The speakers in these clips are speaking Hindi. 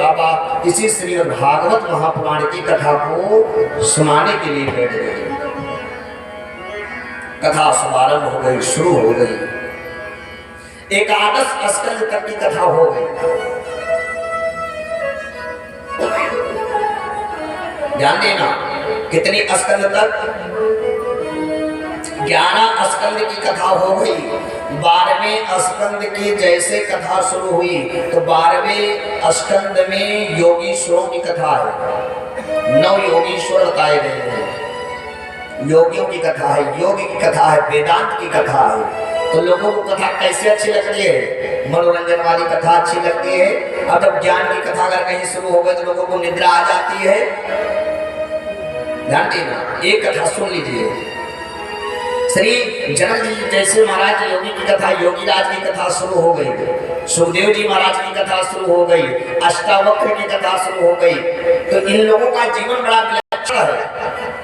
बाबा इसी श्रीमद् भागवत महापुराण की कथा को सुनाने के लिए बैठ गए। कथा शुभारंभ हो गई, शुरू हो गई। एकादश स्कंद तक की कथा हो गई। ध्यान देना, कितनी स्कंद तक? 11 स्कंद की कथा हो गई। 12वें स्कंद की जैसे कथा शुरू हुई तो 12वें स्कंद में योगीश्वरों की कथा है। 9 योगीश्वर बताए गए हैं। योगियों की कथा है, योगी की कथा है, वेदांत की कथा है। तो लोगों को कथा कैसे अच्छी लगती है? मनोरंजन वाली कथा अच्छी लगती है। अब जब ज्ञान की कथा अगर कहीं शुरू हो गई तो लोगों को निद्रा आ जाती है। ध्यान देना, एक कथा सुन लीजिए। श्री जनक जी जैसे महाराज योगी की कथा, योगीराज की कथा शुरू हो गई। सुखदेव जी महाराज की कथा शुरू हो गई। अष्टावक्र की कथा शुरू हो गई। तो इन लोगों का जीवन बड़ा विलक्षण है।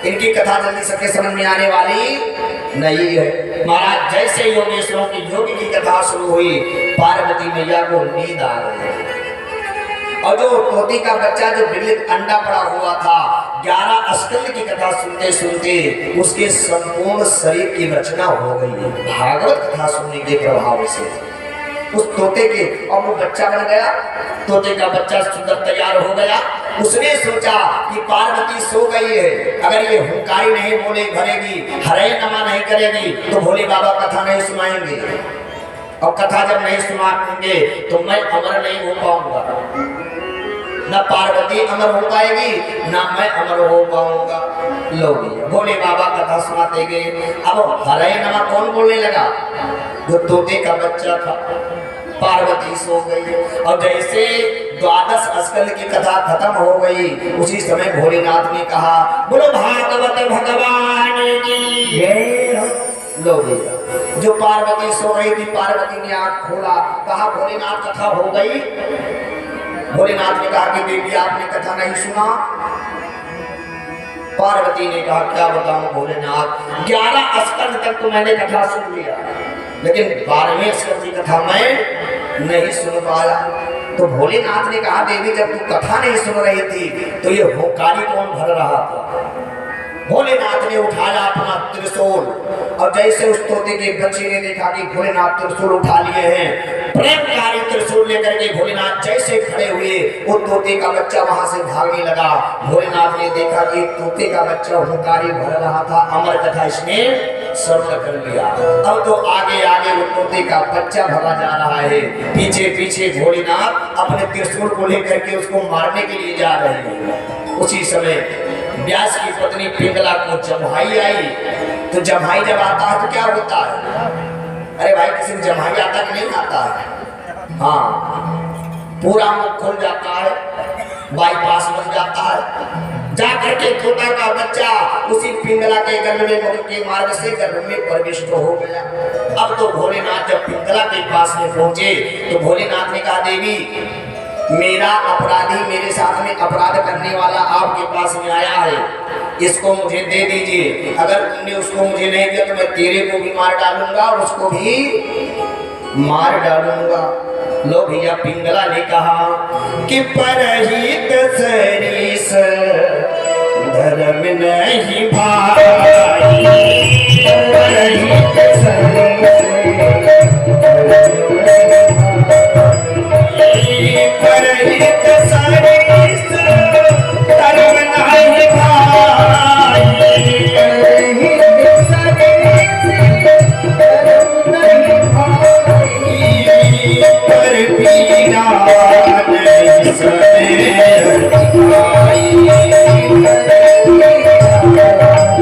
इनकी कथा जल्दी सबके समझ में आने वाली नहीं है। महाराज जैसे योगेश्वरों की योगी की कथा शुरू हुई, पार्वती मैया को नींद आ गई। और जो तोती का बच्चा जो बिरलित अंडा पड़ा हुआ था, 11 स्कंद की कथा सुनते सुनते उसके संपूर्ण शरीर की रचना हो गई भागवत कथा सुनने के प्रभाव से। उस तोते के, और वो बच्चा बन गया। तोते का बच्चा सुंदर तैयार हो गया। उसने सोचा कि पार्वती सो गई है, अगर ये हुंकारी नहीं बोले भरेगी, हरे नमा नहीं करेगी तो भोले बाबा कथा नहीं सुनाएंगे। और कथा जब नहीं सुनाएंगे तो मैं अमर नहीं हो पाऊंगा। न पार्वती अमर हो पाएगी, ना मैं अमर हो पाऊंगा। लोग भोले बाबा कथा सुनाते गए। अब हरे नमा कौन बोलने लगा? जो तोते का बच्चा था। पार्वती सो गई। और जैसे 12 स्कंद की कथा खत्म हो गई, उसी समय भोलेनाथ ने कहा, बोलो भागवत भगवान की जय। लोग जो पार्वती सो रही थी, पार्वती ने आंख खोला, कहा भोलेनाथ कथा हो गई। भोलेनाथ ने कहा कि देवी आपने कथा नहीं सुना। पार्वती ने कहा क्या बताऊं भोलेनाथ, 11 स्कंद तक तो मैंने कथा सुन लिया, लेकिन 12वें स्कंद की कथा मैं नहीं सुन पाया। तो भोलेनाथ ने कहा देवी जब तू कथा नहीं सुन रही थी तो ये हुंकारी कौन भर रहा था? भोलेनाथ ने उठाया अपना त्रिशूल, और जैसे उस तोते के बच्चे ने देखा कि भोलेनाथ त्रिशूल उठा लिए हैं, प्रेमकारी त्रिशूल लेकर के भोलेनाथ जैसे खड़े हुए, वो तोते का बच्चा वहां से भागने लगा। भोलेनाथ ने देखा कि तोते का बच्चा हुंकारी भर रहा था, अमर कथा इसने श्रवण कर लिया। अब तो आगे आगे वो तोते का बच्चा भगा जा रहा है, पीछे पीछे भोलेनाथ अपने त्रिशूल को लेकर के उसको मारने के लिए जा रहे हैं। उसी समय व्यास की पत्नी पिंगला को जम्हाई आई। तो जम्हाई जब आता है तो क्या होता है? अरे भाई किसी को जम्हाई आता कि नहीं आता है? हाँ, पूरा मुख खुल जाता है, बाईपास बन जाता है। जाकर के तोता का बच्चा उसी पिंगला के गर्भ में मुख के मार्ग से गर्भ में प्रविष्ट हो गया। अब तो भोलेनाथ जब पिंगला के पास में पहुंचे तो भोलेनाथ ने कहा देवी मेरा अपराधी, मेरे साथ में अपराध करने वाला आपके पास में आया है, इसको मुझे दे दीजिए। अगर तुमने उसको मुझे नहीं दिया तो मैं तेरे को भी मार डालूंगा और उसको भी मार डालूंगा। लो भैया पिंगला ने कहा कि परहित सरीस धर्म नहीं भाई, परहित सरीस परहित सरीस धर्म नहीं भाई, परहित सरीस धर्म नहीं भाई, पर पीरा नहीं सहे भाई, पर पीरा नहीं सहे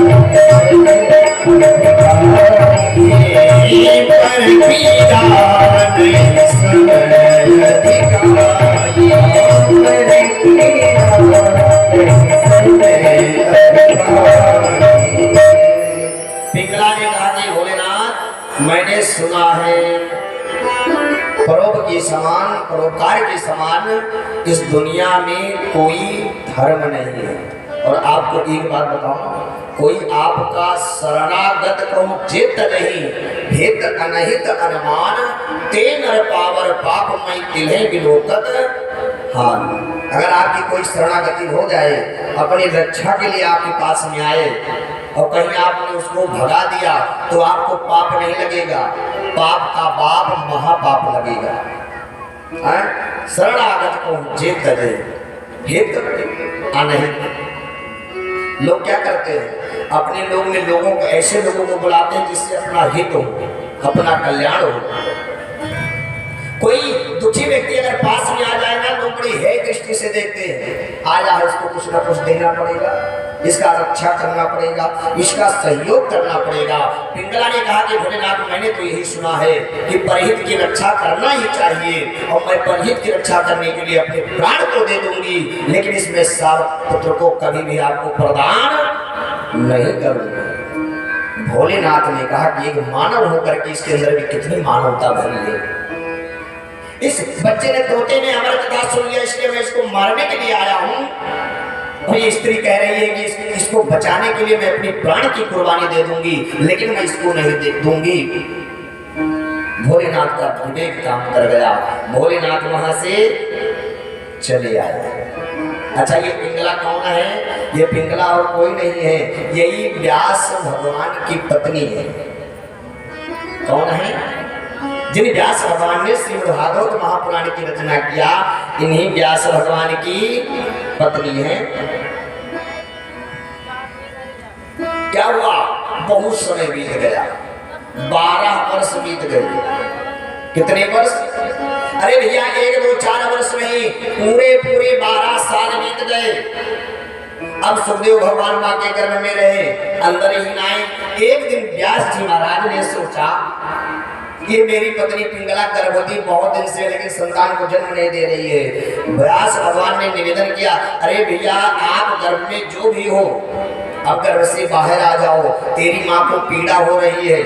पिंगला ने कहा कि भोलेनाथ मैंने सुना है परोप के समान, परोपकार के समान इस दुनिया में कोई धर्म नहीं है। और आपको एक बात बताऊं, कोई आपका शरणागत कहूं चित्त नहीं, भेद अनहित अनुमान ते नर पावर पाप मई तिलहे विलोकत हाल। अगर आपकी कोई शरणागति हो जाए, अपनी रक्षा के लिए आपके पास में आए और कहीं आपने उसको भगा दिया तो आपको पाप नहीं लगेगा, पाप का बाप महापाप लगेगा। शरणागत को जे तजे हित अनहित। लोग क्या करते हैं, अपने लोग में लोगों को, ऐसे लोगों को बुलाते हैं जिससे अपना हित हो, अपना कल्याण हो। कोई दुखी व्यक्ति अगर पास में आ जाए ना, लोग बड़ी है दृष्टि से देखते हैं, आया है इसको कुछ ना कुछ देना पड़ेगा, इसका रक्षा करना पड़ेगा, इसका सहयोग करना पड़ेगा। पिंगला ने कहा कि भोलेनाथ, मैंने तो यही सुना है कि परहित की रक्षा करना ही चाहिए और मैं परहित की रक्षा करने के लिए अपने प्राण को दे दूंगी, लेकिन इसमें सात पुत्र को कभी भी आपको प्रदान नहीं करूंगा। भोलेनाथ ने कहा कि एक मानव होकर के इसके अंदर भी कितनी मानवता भरी है। इस बच्चे ने, तोते ने हमारी कथा सुन लिया, इसलिए मैं इसको मारने के लिए आया हूं। और ये स्त्री कह रही है कि इसको बचाने के लिए मैं अपनी प्राण की कुर्बानी दे दूंगी, लेकिन मैं इसको नहीं दे दूंगी। भोलेनाथ का विवेक काम कर गया, भोलेनाथ वहां से चले आए। अच्छा, ये पिंगला कौन है? ये पिंगला और कोई नहीं है, यही व्यास भगवान की पत्नी है। कौन है? जिन व्यास भगवान ने श्रीमद् भागवत महापुराण की रचना किया, इन्हीं व्यास भगवान की पत्नी है। क्या हुआ? बहुत समय बीत गया, 12 वर्ष बीत गए। कितने वर्ष? अरे भैया, 1 2 4 वर्ष नहीं, पूरे 12 साल बीत गए। अब सुखदेव भगवान मां के गर्भ में रहे, अंदर ही आए। एक दिन व्यास जी महाराज ने सोचा, ये मेरी पत्नी पिंगला गर्भवती बहुत दिन से, लेकिन संतान को जन्म नहीं दे रही है। व्यास भगवान ने निवेदन किया, अरे भैया, आप गर्भ में जो भी हो, अब गर्भ से बाहर आ जाओ। तेरी माँ को पीड़ा हो रही है,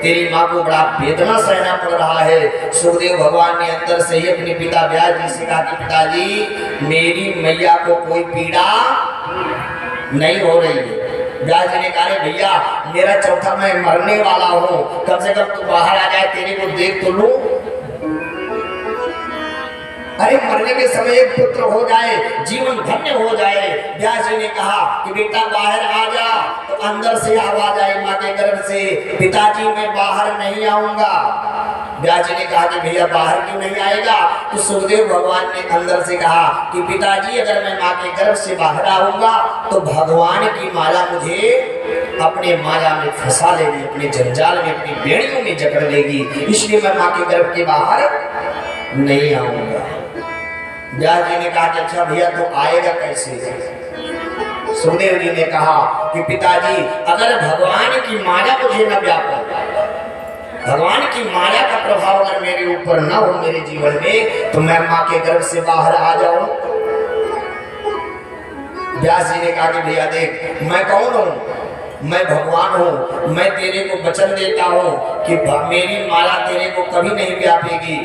तेरी माँ को बड़ा वेदना सहना पड़ रहा है। सुखदेव भगवान ने अंदर से ही अपने पिता व्यास जी से कहा कि पिताजी, मेरी मैया को कोई पीड़ा नहीं हो रही है। व्यास जी ने कहा, भैया, मेरा चौथा मैं मरने वाला हूँ, कम से कम तू बाहर आ जाए, तेरे को देख तो लूं। अरे मरने के समय एक पुत्र हो जाए, जीवन धन्य हो जाए। व्यास जी ने कहा कि बेटा बाहर आ जा, तो अंदर से आवाज आई माँ के गर्भ से, पिताजी मैं बाहर नहीं आऊंगा। व्यास जी ने कहा कि भैया बाहर क्यों नहीं आएगा? तो सुखदेव भगवान ने अंदर से कहा कि पिताजी, अगर मैं माँ के गर्भ से बाहर आऊंगा तो भगवान की माया मुझे अपने माया में फंसा लेगी, अपने जंजाल में, अपनी बेड़ियों में जकड़ लेगी, इसलिए मैं माँ के गर्भ के बाहर नहीं आऊंगा। व्यास जी ने कहा कि अच्छा भैया, तो आएगा कैसे? सुखदेव जी ने कहा कि पिताजी, अगर भगवान की माया मुझे न व्यापे, भगवान की माया का प्रभाव अगर मेरे ऊपर न हो मेरे जीवन में, तो मैं माँ के गर्भ से बाहर आ जाऊं। व्यास जी ने कहा कि भैया देख, मैं कौन हूं? मैं भगवान हूं। मैं तेरे को वचन देता हूं कि मेरी माया तेरे को कभी नहीं व्यापेगी,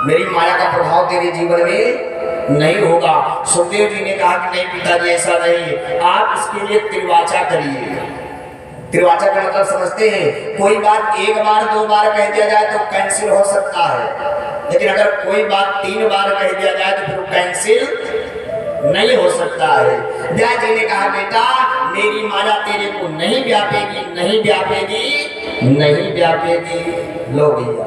मेरी माया का प्रभाव तेरे जीवन में नहीं होगा। सुखदेव जी ने कहा कि नहीं पिताजी, ऐसा नहीं, आप इसके लिए त्रिवाचा करिए। त्रिवाचा का मतलब समझते हैं? कोई बात 1 बार 2 बार कह दिया जाए तो कैंसिल हो सकता है, लेकिन अगर कोई बात 3 बार कह दिया जाए तो फिर कैंसिल नहीं हो सकता है। व्यास जी ने कहा, बेटा, मेरी माया तेरे को नहीं व्यापेगी, नहीं व्यापेगी, नहीं व्यापेगी। लो भैया,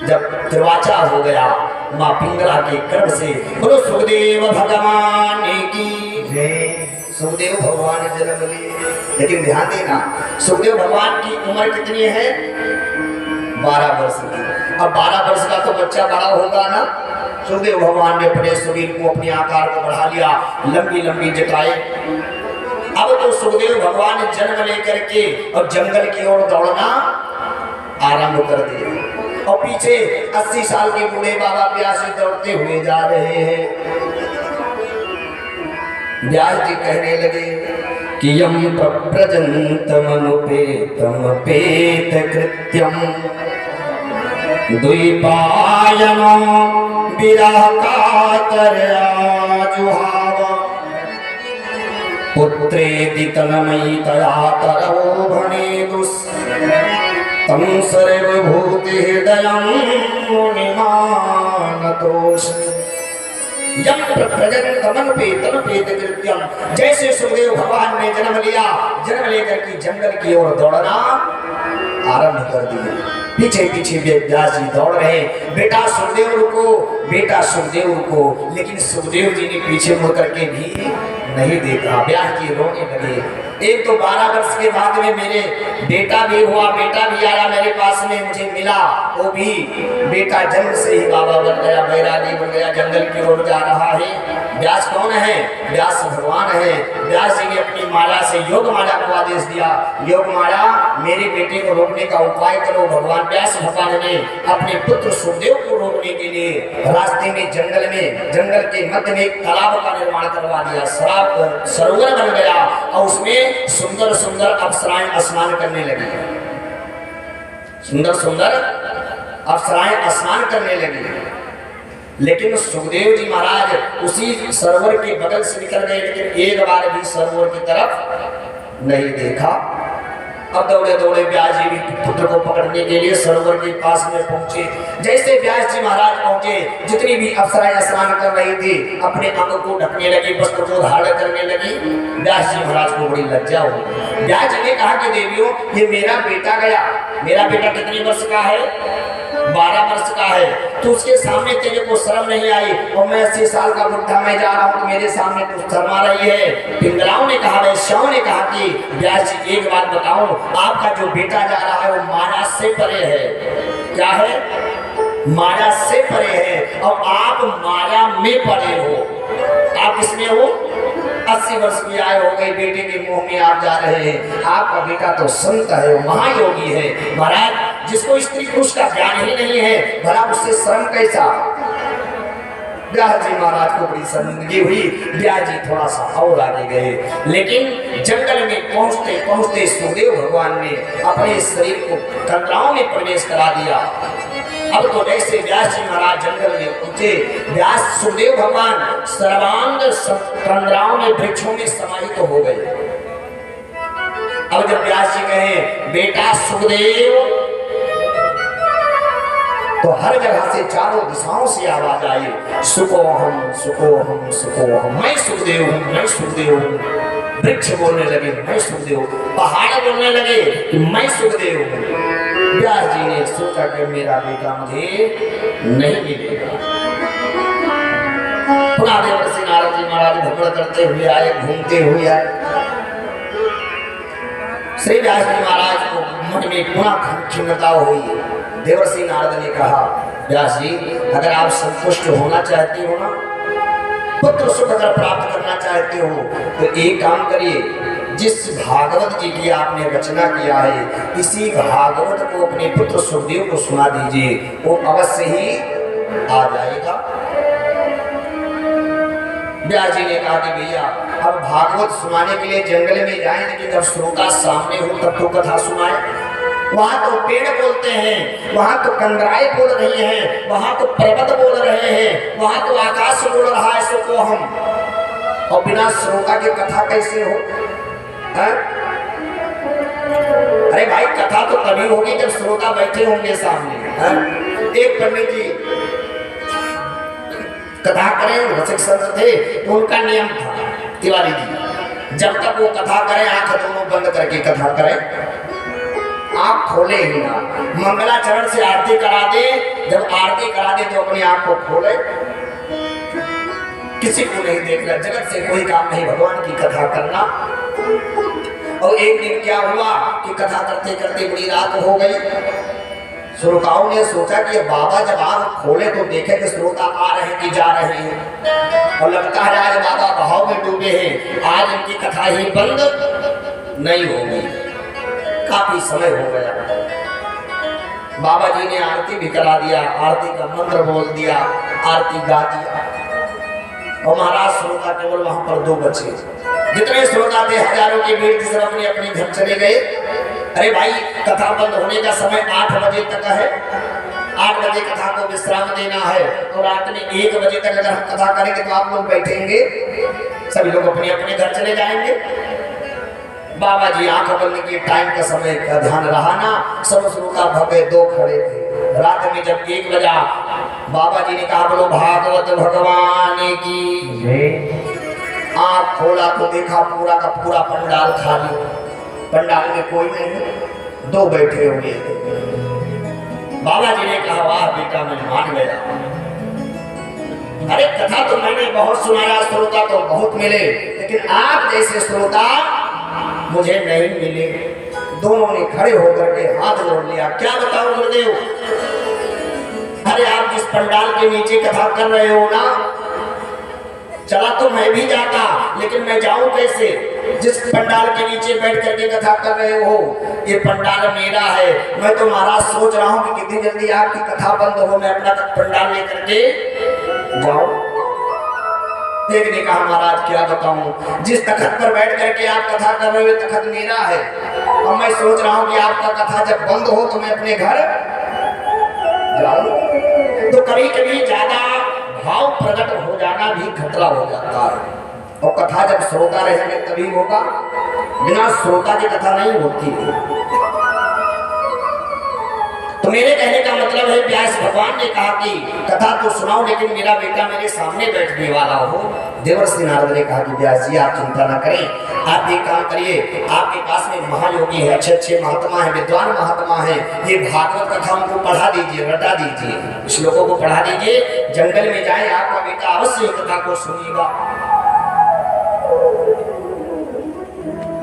जब त्रिवाचा हो गया माँ पिंगला के गर्भ से, बोलो सुखदेव भगवान की जय। सुखदेव भगवान जन्म लिए, लेकिन ध्यान देना, सुखदेव भगवान की उम्र कितनी है? 12 वर्ष की। अब 12 वर्ष का तो बच्चा बड़ा होगा ना। सुखदेव भगवान ने अपने शरीर को, अपने आकार को बढ़ा लिया, लंबी लंबी जटाएं। अब तो सुखदेव भगवान जन्म लेकर के और जंगल की ओर दौड़ना आरंभ कर दिया, और पीछे 80 साल के बूढ़े बाबा प्यासे दौड़ते हुए जा रहे हैं। व्यास जी कहने लगे कि यम प्रव्रजन्तमनुपेतम पेत कृत्यम द्विपायनो विरह कातरया जुहाव पुत्रेति तन्मयि तया तरवो भनेदुस् तम सर्वभूति हृदयं मुनिमानतोष। यम प्रजन कमन पे तन पे कृत्यम। जैसे सुखदेव भगवान ने जन्म लिया, जन्म लेकर के जंगल की ओर दौड़ना आरंभ कर दिए। पीछे पीछे व्यास जी दौड़ रहे, बेटा सुखदेव रुको, बेटा सुखदेव रुको। लेकिन सुखदेव जी ने पीछे मुड़ करके भी नहीं देखा। व्यास जी रोने लगे। एक तो 12 वर्ष के बाद में मेरे बेटा भी हुआ, बेटा भी आया मेरे पास में, मुझे मिला, वो भी बेटा जन्म से ही बाबा बन गया, बैरागी बन गया, जंगल की ओर जा रहा है। व्यास कौन है? व्यास भगवान है। व्यास जी ने अपनी माया से योग माया को आदेश दिया, योग माया मेरे बेटे को रोकने का उपाय करो। भगवान व्यास भगवान ने अपने पुत्र सुखदेव को रोकने के लिए रास्ते में जंगल के मध्य में एक तालाब का निर्माण करवा दिया। सरोवर बन गया और उसमें सुंदर सुंदर अप्सराएं स्नान करने लगी। सुंदर सुंदर अप्सराएं स्नान करने लगी। लेकिन सुखदेव जी महाराज उसी सरोवर के बगल से निकल गए, लेकिन एक बार भी सरोवर की तरफ नहीं देखा। अब दौड़े दौड़े व्यास जी भी पुत्र को पकड़ने के लिए सरोवर के पास में पहुंचे। जैसे व्यास जी महाराज पहुंचे, जितनी भी अप्सराएं स्नान कर रही थी अपने अंग को ढकने लगी, वस्त्र को धारण करने लगी। व्यास जी महाराज को बड़ी लज्जा हुई। व्यास जी ने कहा कि देवियों, ये मेरा बेटा गया, मेरा बेटा कितने वर्ष का है? 12 वर्ष का है। तो उसके सामने तेरे को शर्म नहीं आई? और मैं 80 साल का बुढ़ा मैं जा रहा हूँ, मेरे सामने कुछ शर्मा रही है। पिंगलाओं ने कहा, वैश्याओं ने कहा कि व्यास जी एक बात बताऊं, आपका जो बेटा जा रहा है वो माया से परे है। क्या है? माया से परे है, और आप माया में परे हो। आप किसमें हो? 80 वर्ष की आयु हो गई, बेटे के मुंह में आप जा रहे हैं। आपका बेटा तो संत है, महायोगी है। महाराज, जिसको स्त्री पुरुष का ज्ञान ही नहीं है, भला उससे शर्म कैसा? व्यास जी महाराज को बड़ी शर्मिंदगी हुई। व्यास जी थोड़ा सा और आगे गए, लेकिन जंगल में पहुंचते पहुंचते सुखदेव भगवान ने अपने शरीर को कंदराओं में प्रवेश करा दिया। अब तो जैसे व्यास जी महाराज जंगल में पहुंचे, व्यास सुखदेव भगवान सर्वांग कंदराओं में वृक्षों में समाहित तो हो गए। अब जब व्यास जी कहे बेटा सुखदेव, तो हर जगह से चारों दिशाओं से आवाज आई, सुखोहम सुखोहम सुखोहम, मैं सुखदेव हूँ, मैं सुखदेव हूँ। वृक्ष बोलने लगे मैं सुखदेव, पहाड़ बोलने लगे कि मैं सुखदेव हूँ। व्यास जी ने सोचा कि मेरा बेटा मुझे नहीं मिलेगा। पुनः देवर्षि नारद जी महाराज भ्रमण करते हुए आए, घूमते हुए आए। श्री व्यास जी महाराज को मन में पुनः खिन्नता हुई। देवर्षि नारद ने कहा, व्यास जी, अगर आप संतुष्ट होना चाहते हो ना, पुत्र सुख अगर प्राप्त करना चाहते हो, तो एक काम करिए, जिस भागवत जी की आपने रचना किया है, इसी भागवत को अपने पुत्र सुखदेव को सुना दीजिए, वो अवश्य ही आ जाएगा। व्यास जी ने कहा कि भैया, अब भागवत सुनाने के लिए जंगल में जाएं, लेकिन जब श्रोता सामने हो तब तो कथा सुनाए। वहां तो पेड़ बोलते हैं, वहां तो कंदराएं बोल रही हैं, वहां तो पर्वत बोल रहे हैं, वहां तो आकाश बोल रहा है सुखोहम, और बिना श्रोता की कथा कैसे हो? अरे भाई, कथा तो तभी होगी जब श्रोता बैठे होंगे सामने। एक पंडित जी कथा करें, रसिक संत थे, तो उनका नियम था, तिवारी जी, जब तक वो कथा करें आंख दोनों बंद करके कथा करें, आंख खोले ही ना। मंगलाचरण से आरती करा दे, जब आरती करा दे तो अपनी आंख को खोले, किसी को नहीं देखना, जगत से कोई काम नहीं, भगवान की कथा करना। और एक दिन क्या हुआ कि कथा करते करते बड़ी रात हो गई। श्रोताओं ने सोचा कि बाबा जब आंख खोले तो देखे कि श्रोता आ रहे कि जा रहे हैं, और लगता है आज बाबा भाव में डूबे हैं, आज इनकी कथा ही बंद नहीं होगी। काफी समय हो गया, बाबा जी ने आरती भी करा दिया, आरती का मंत्र बोल दिया, आरती गा दिया, और महाराज श्रोता केवल वहां पर 2 बचे। जितने श्रोता थे हजारों की भीड़ थी, सब अपने अपने घर चले गए। अरे भाई, कथा बंद होने का समय 8 बजे तक है, 8 बजे कथा को विश्राम देना है, तो रात में 1 बजे तक अगर हम कथा करेंगे तो आप लोग बैठेंगे, सभी लोग अपने अपने घर चले जाएंगे। बाबा जी आंख बंद के टाइम का समय का ध्यान रहा ना, सब श्रोता भगे 2 खड़े थे। रात में जब 1 बजा, बाबा जी ने कहा, बोलो भागवत भगवान की। आँख खोला तो देखा पूरा का पूरा पंडाल खाली, पंडाल में कोई नहीं, दो बैठे हुए थे। बाबा जी ने कहा वाह बेटा मैं मान गया। अरे कथा तो मैंने बहुत सुनाया, श्रोता तो बहुत मिले, लेकिन आप जैसे श्रोता मुझे नहीं मिले। दोनों ने खड़े होकर के हाथ जोड़ लिया। क्या बताऊं गुरुदेव, अरे आप जिस पंडाल के नीचे कथा कर रहे हो ना, चला तो मैं भी जाता, लेकिन मैं जाऊं कैसे? जिस पंडाल के नीचे बैठ करके कथा कर रहे हो, ये पंडाल मेरा है। मैं तो महाराज सोच रहा हूं कि कितनी जल्दी आपकी कथा बंद हो, मैं अपना पंडाल लेकर के जाऊं। एक ने कहा महाराज क्या बताऊं, जिस तखत पर बैठ करके आप कथा कर रहे हो तखत मेरा है, और मैं सोच रहा हूं कि आपका कथा जब बंद हो तो मैं अपने घर जाऊं। तो कभी कभी ज्यादा भाव प्रकट हो जाना भी खतरा हो जाता है, और कथा जब श्रोता रहेंगे तभी होगा, बिना श्रोता की कथा नहीं होती है। तो मेरे कहने का मतलब है व्यास भगवान ने कहा कि कथा तो सुनाओ, लेकिन मेरा बेटा मेरे सामने बैठने वाला हो। देवर्षि नारद ने कहा कि व्यास जी आप चिंता ना करें, आप एक काम करिए, आपके पास में महायोगी है, अच्छे अच्छे महात्मा है, विद्वान महात्मा है, ये भागवत कथा उनको पढ़ा दीजिए, रटा दीजिए, श्लोकों को पढ़ा दीजिए, जंगल में जाए, आपका बेटा अवश्य कथा को सुनेगा।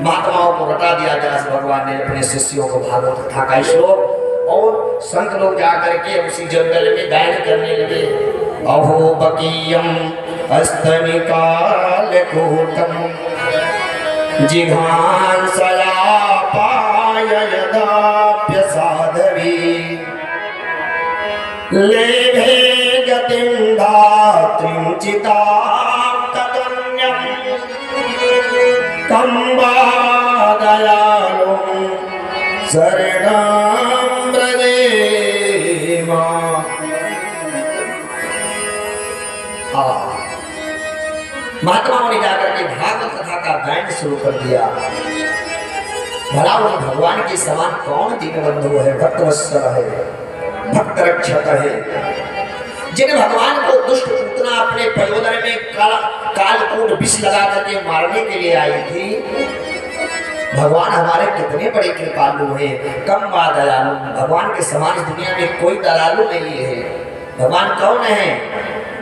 महात्माओं को रटा दिया व्यास भगवान ने अपने शिष्यों को भागवत कथा का श्लोक, और संत लोग जाकर के उसी जंगल में गायन करने लगे। अहो बकीयम स्तनिकालकूटम जिघांसया पाययदाप्य साधवी लेभे गतिं धात्रीं चितां तदन्यं कंबा दयालुं शरणं महात्माओं ने जाकर के भागवत कथा का गायन शुरू कर दिया। भला वो भगवान के समान कौन दीनबंधु है, भक्तवत्सल है, भक्त रक्षक है, जिन भगवान को दुष्ट पूतना अपने पयोदर में कालकूट विष लगा करके मारने के लिए आई थी। भगवान हमारे कितने बड़े कृपालु हैं, कम बा दयालु, भगवान के समान इस दुनिया में कोई दयालु नहीं है। भगवान कौन है?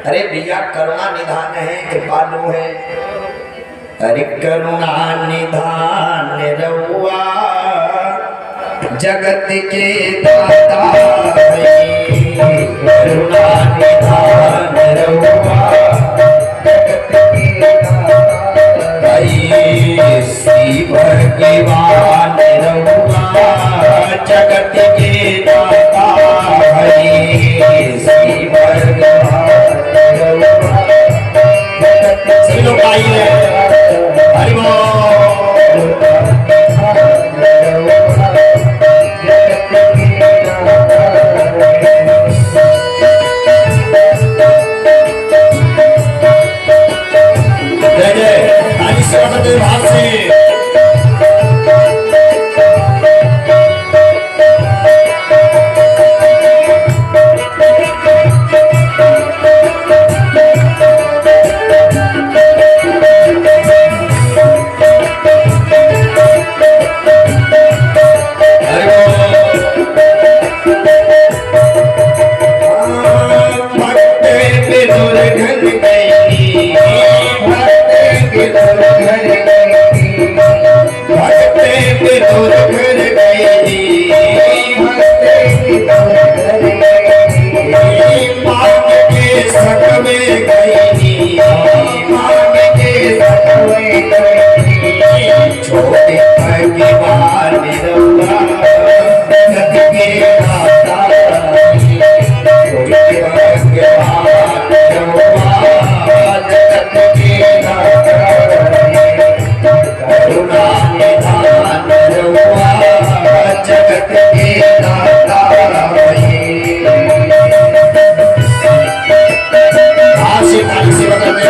अरे भैया करुणा निधान है, कृपालु है। अरे करुणा निधान रउआ जगत के दाता है, करुणा निधान रउआ जगत के दाता है, श्री भगवान रउआ जगत के दाता है, श्री भगवान सभी लोग आइए। जय जय आदि सरस्वती भाषी से